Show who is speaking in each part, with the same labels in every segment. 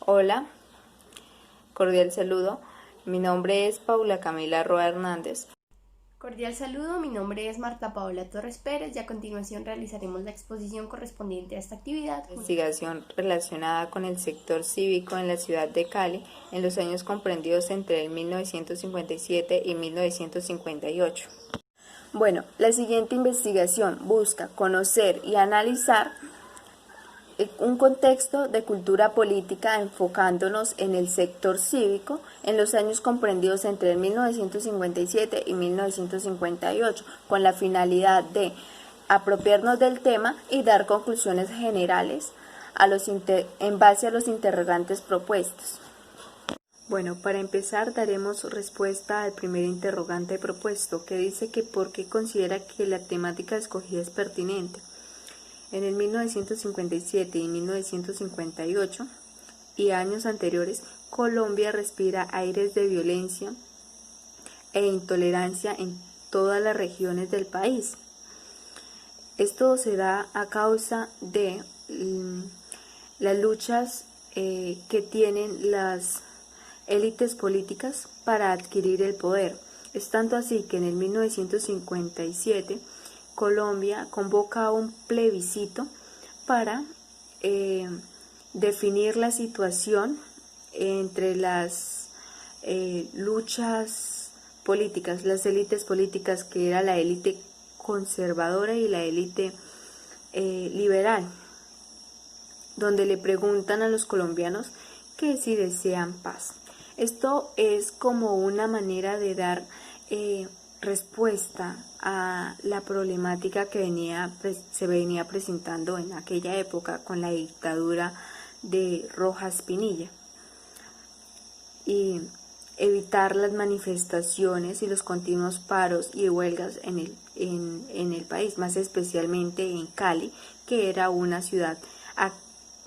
Speaker 1: Hola, cordial saludo. Mi nombre es Paula Camila Roa Hernández.
Speaker 2: Cordial saludo, mi nombre es Marta Paola Torres Pérez y a continuación realizaremos la exposición correspondiente a esta actividad.
Speaker 1: Investigación relacionada con el sector cívico en la ciudad de Cali en los años comprendidos entre el 1957 y 1958. Bueno, la siguiente investigación busca conocer y analizar un contexto de cultura política enfocándonos en el sector cívico en los años comprendidos entre 1957 y 1958, con la finalidad de apropiarnos del tema y dar conclusiones generales en base a los interrogantes propuestos. Bueno, para empezar daremos respuesta al primer interrogante propuesto, que dice que por qué considera que la temática escogida es pertinente. En el 1957 y 1958 y años anteriores, Colombia respira aires de violencia e intolerancia en todas las regiones del país. Esto se da a causa de las luchas que tienen las élites políticas para adquirir el poder. Es tanto así que en el 1957 Colombia convoca un plebiscito para definir la situación entre las luchas políticas, las élites políticas, que era la élite conservadora y la élite liberal, donde le preguntan a los colombianos que si desean paz. Esto es como una manera de dar respuesta a la problemática que se venía presentando en aquella época con la dictadura de Rojas Pinilla, y evitar las manifestaciones y los continuos paros y huelgas en el país, más especialmente en Cali, que era una ciudad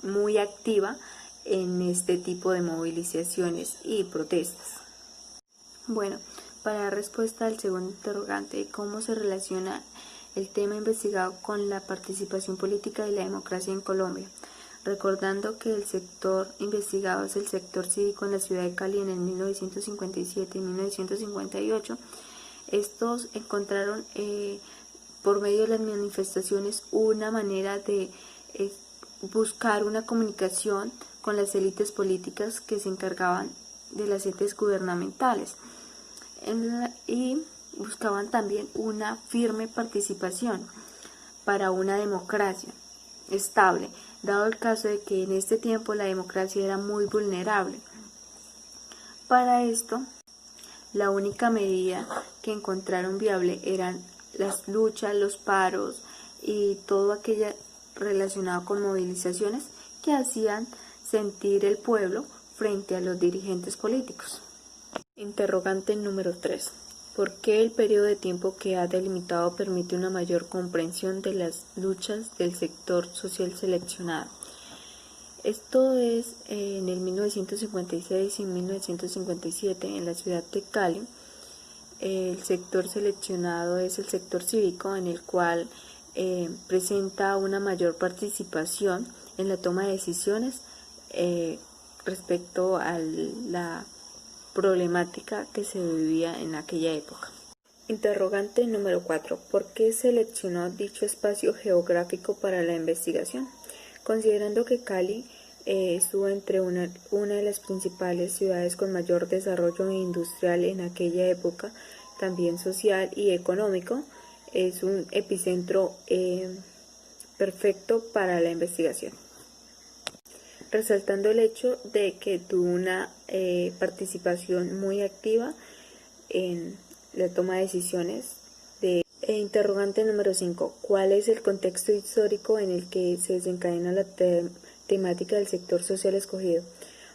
Speaker 1: muy activa en este tipo de movilizaciones y protestas. Bueno, para dar respuesta al segundo interrogante, ¿cómo se relaciona el tema investigado con la participación política y la democracia en Colombia? Recordando que el sector investigado es el sector cívico en la ciudad de Cali en el 1957 y 1958, estos encontraron por medio de las manifestaciones una manera de buscar una comunicación con las élites políticas que se encargaban de las entes gubernamentales, y buscaban también una firme participación para una democracia estable, dado el caso de que en este tiempo la democracia era muy vulnerable. Para esto, la única medida que encontraron viable eran las luchas, los paros y todo aquello relacionado con movilizaciones que hacían sentir el pueblo frente a los dirigentes políticos. Interrogante número 3. ¿Por qué el periodo de tiempo que ha delimitado permite una mayor comprensión de las luchas del sector social seleccionado? Esto es en el 1956 y 1957 en la ciudad de Cali. El sector seleccionado es el sector cívico, en el cual presenta una mayor participación en la toma de decisiones respecto a la problemática que se vivía en aquella época. Interrogante número 4. ¿Por qué seleccionó dicho espacio geográfico para la investigación? Considerando que Cali estuvo entre una de las principales ciudades con mayor desarrollo industrial en aquella época, también social y económico, es un epicentro perfecto para la investigación. Resaltando el hecho de que tuvo una participación muy activa en la toma de decisiones. Interrogante número 5. ¿Cuál es el contexto histórico en el que se desencadena la temática del sector social escogido?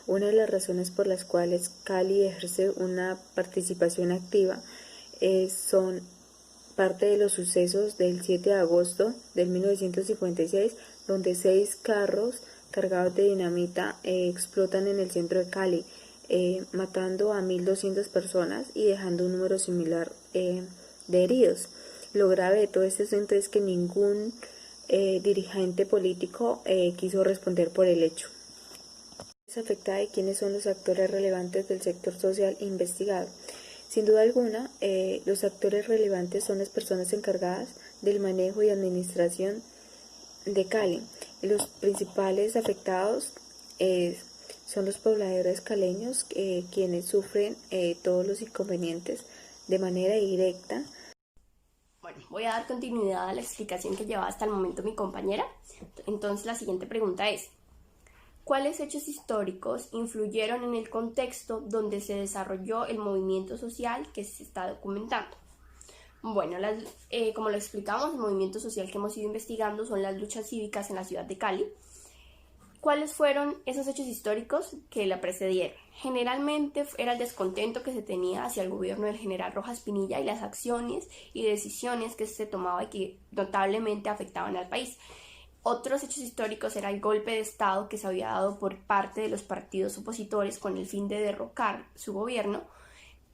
Speaker 1: Una de las razones por las cuales Cali ejerce una participación activa son parte de los sucesos del 7 de agosto de 1956, donde 6 carros cargados de dinamita explotan en el centro de Cali, matando a 1.200 personas y dejando un número similar de heridos. Lo grave de todo este asunto es que ningún dirigente político quiso responder por el hecho. Es afectada y quiénes son los actores relevantes del sector social investigado. Sin duda alguna, los actores relevantes son las personas encargadas del manejo y administración de Cali. Los principales afectados son los pobladores caleños, quienes sufren todos los inconvenientes de manera directa.
Speaker 2: Bueno, voy a dar continuidad a la explicación que llevaba hasta el momento mi compañera. Entonces la siguiente pregunta es: ¿cuáles hechos históricos influyeron en el contexto donde se desarrolló el movimiento social que se está documentando? Bueno, como lo explicamos, el movimiento social que hemos ido investigando son las luchas cívicas en la ciudad de Cali. ¿Cuáles fueron esos hechos históricos que la precedieron? Generalmente era el descontento que se tenía hacia el gobierno del general Rojas Pinilla y las acciones y decisiones que se tomaban y que notablemente afectaban al país. Otros hechos históricos era el golpe de Estado que se había dado por parte de los partidos opositores con el fin de derrocar su gobierno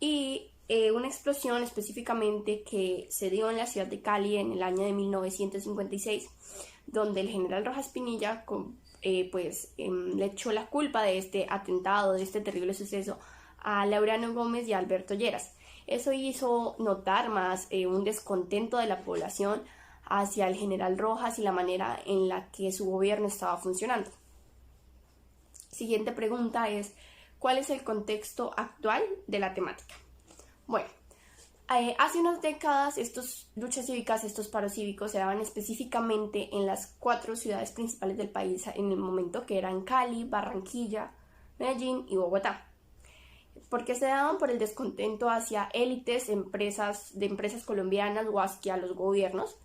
Speaker 2: y una explosión específicamente que se dio en la ciudad de Cali en el año de 1956, donde el general Rojas Pinilla le echó la culpa de este atentado, de este terrible suceso, a Laureano Gómez y a Alberto Lleras. Eso hizo notar más un descontento de la población hacia el general Rojas y la manera en la que su gobierno estaba funcionando. Siguiente pregunta es: ¿cuál es el contexto actual de la temática? Bueno, hace unas décadas estas luchas cívicas, estos paros cívicos se daban específicamente en las 4 ciudades principales del país en el momento, que eran Cali, Barranquilla, Medellín y Bogotá. Porque se daban por el descontento hacia élites, empresas colombianas o hacia los gobiernos.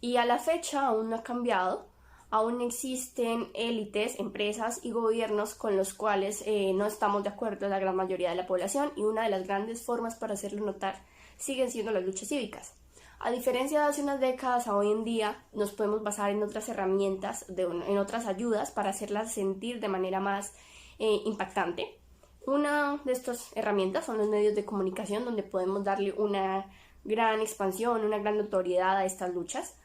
Speaker 2: Y a la fecha aún no ha cambiado, aún existen élites, empresas y gobiernos con los cuales no estamos de acuerdo la gran mayoría de la población, y una de las grandes formas para hacerlo notar siguen siendo las luchas cívicas. A diferencia de hace unas décadas, a hoy en día nos podemos basar en otras herramientas, en otras ayudas para hacerlas sentir de manera más impactante. Una de estas herramientas son los medios de comunicación, donde podemos darle una gran expansión, una gran notoriedad a estas luchas.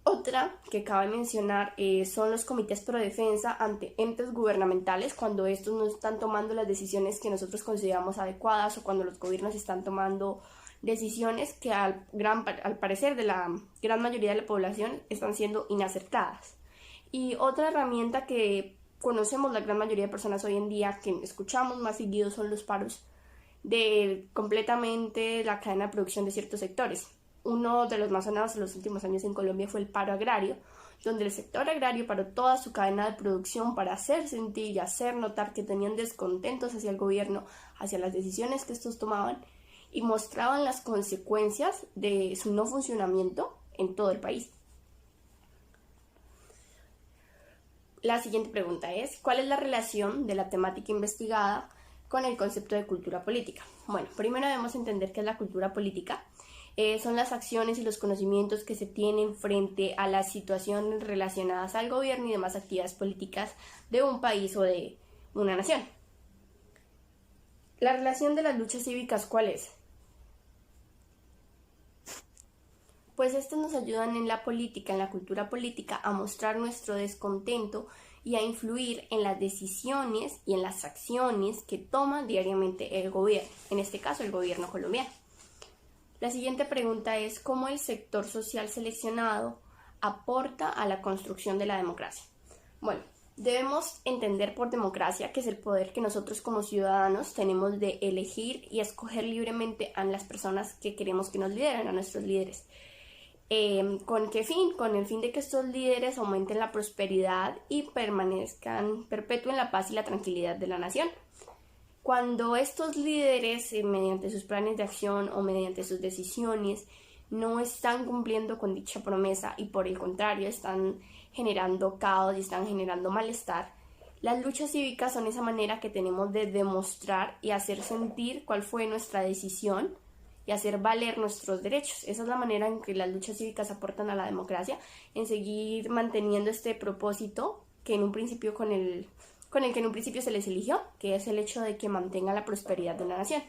Speaker 2: Otra que cabe mencionar son los comités pro defensa ante entes gubernamentales, cuando estos no están tomando las decisiones que nosotros consideramos adecuadas o cuando los gobiernos están tomando decisiones que al parecer de la gran mayoría de la población están siendo inacertadas. Y otra herramienta que conocemos la gran mayoría de personas hoy en día, que escuchamos más seguido, son los paros de completamente la cadena de producción de ciertos sectores. Uno de los más sonados en los últimos años en Colombia fue el paro agrario, donde el sector agrario paró toda su cadena de producción para hacer sentir y hacer notar que tenían descontentos hacia el gobierno, hacia las decisiones que estos tomaban, y mostraban las consecuencias de su no funcionamiento en todo el país. La siguiente pregunta es: ¿cuál es la relación de la temática investigada con el concepto de cultura política? Bueno, primero debemos entender qué es la cultura política. Son las acciones y los conocimientos que se tienen frente a las situaciones relacionadas al gobierno y demás actividades políticas de un país o de una nación. La relación de las luchas cívicas, ¿cuál es? Pues estas nos ayudan en la política, en la cultura política, a mostrar nuestro descontento y a influir en las decisiones y en las acciones que toma diariamente el gobierno, en este caso el gobierno colombiano. La siguiente pregunta es: ¿cómo el sector social seleccionado aporta a la construcción de la democracia? Bueno, debemos entender por democracia que es el poder que nosotros como ciudadanos tenemos de elegir y escoger libremente a las personas que queremos que nos lideren, a nuestros líderes. ¿Con qué fin? Con el fin de que estos líderes aumenten la prosperidad y perpetúen la paz y la tranquilidad de la nación. Cuando estos líderes, mediante sus planes de acción o mediante sus decisiones, no están cumpliendo con dicha promesa y por el contrario están generando caos y están generando malestar, las luchas cívicas son esa manera que tenemos de demostrar y hacer sentir cuál fue nuestra decisión y hacer valer nuestros derechos. Esa es la manera en que las luchas cívicas aportan a la democracia, en seguir manteniendo este propósito que en un principio con el que en un principio se les eligió, que es el hecho de que mantenga la prosperidad de una nación.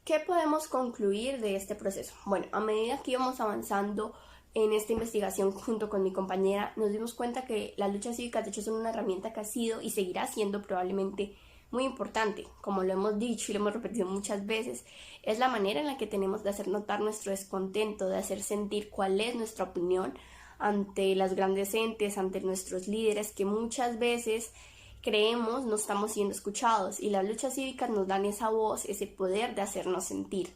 Speaker 2: ¿Qué podemos concluir de este proceso? Bueno, a medida que íbamos avanzando, en esta investigación junto con mi compañera nos dimos cuenta que las luchas cívicas de hecho son una herramienta que ha sido y seguirá siendo probablemente muy importante. Como lo hemos dicho y lo hemos repetido muchas veces, es la manera en la que tenemos de hacer notar nuestro descontento, de hacer sentir cuál es nuestra opinión ante las grandes entes, ante nuestros líderes que muchas veces creemos no estamos siendo escuchados, y las luchas cívicas nos dan esa voz, ese poder de hacernos sentir.